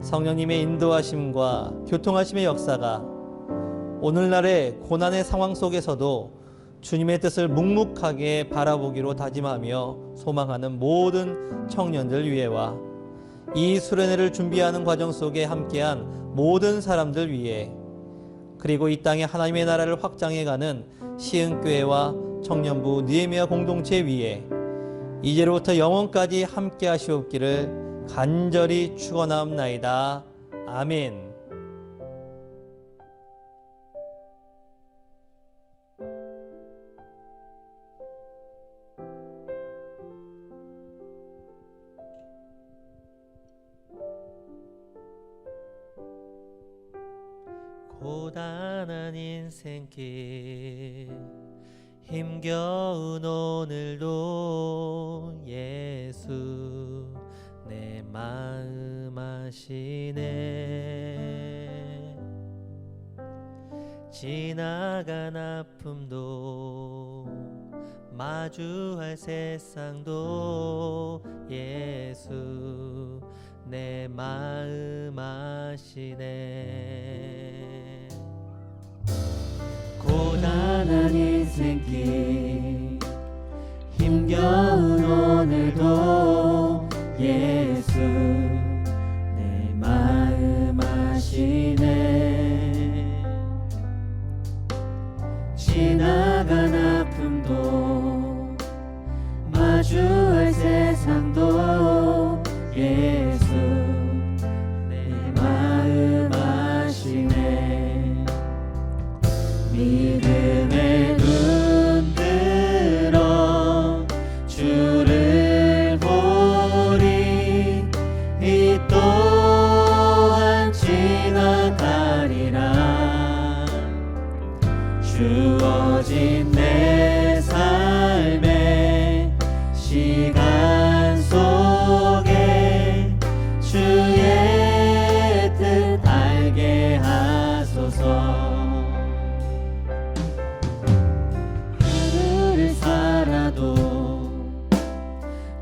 Speaker 4: 성령님의 인도하심과 교통하심의 역사가 오늘날의 고난의 상황 속에서도 주님의 뜻을 묵묵하게 바라보기로 다짐하며 소망하는 모든 청년들 위에와 이 수련회를 준비하는 과정 속에 함께한 모든 사람들 위에, 그리고 이 땅에 하나님의 나라를 확장해가는 시흥교회와 청년부 느헤미야 공동체 위에 이제로부터 영원까지 함께 하시옵기를 간절히 축원하옵나이다. 아멘. 고단한 인생길 힘겨운 오늘도 예수 내 마음 아시네. 지나간 아픔도 마주할 세상도 예수 내 마음 아시네.
Speaker 7: 고단한 인생길 힘겨운 오늘도 예수 내 마음 아시네. 지나간 아픔도 마주할 세상도 예수 내 마음 아시네. 믿음의 눈 들어 주를 보리. 이 또한 지나가리라. 주어진 내 삶의 시간 속에 주의 뜻 알게 하소서. 살아도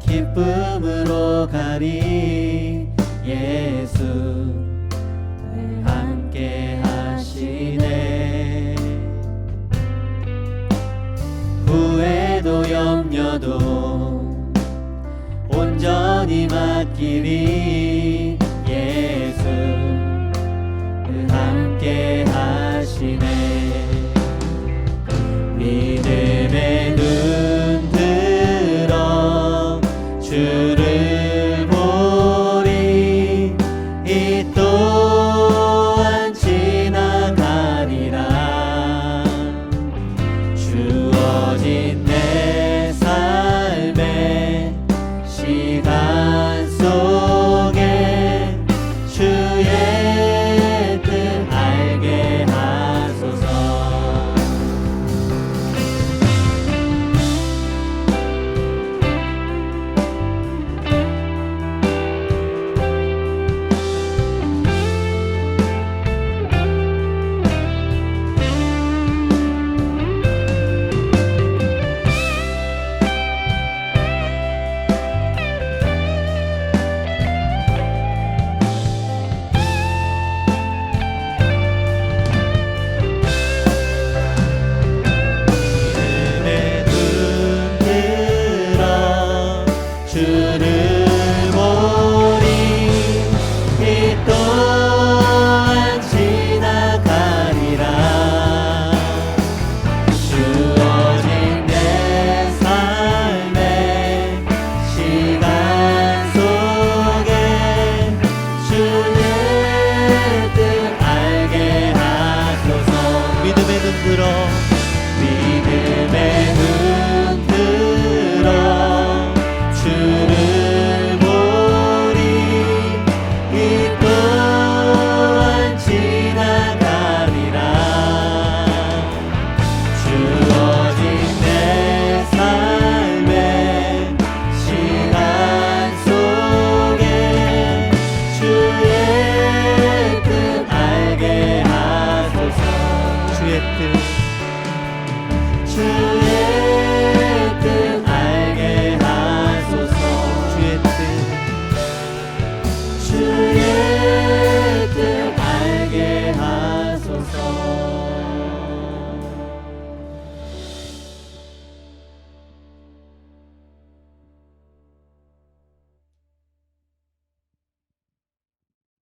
Speaker 7: 기쁨으로 가리. 예수 늘 함께 하시네. 후회도 염려도 온전히 맡기리.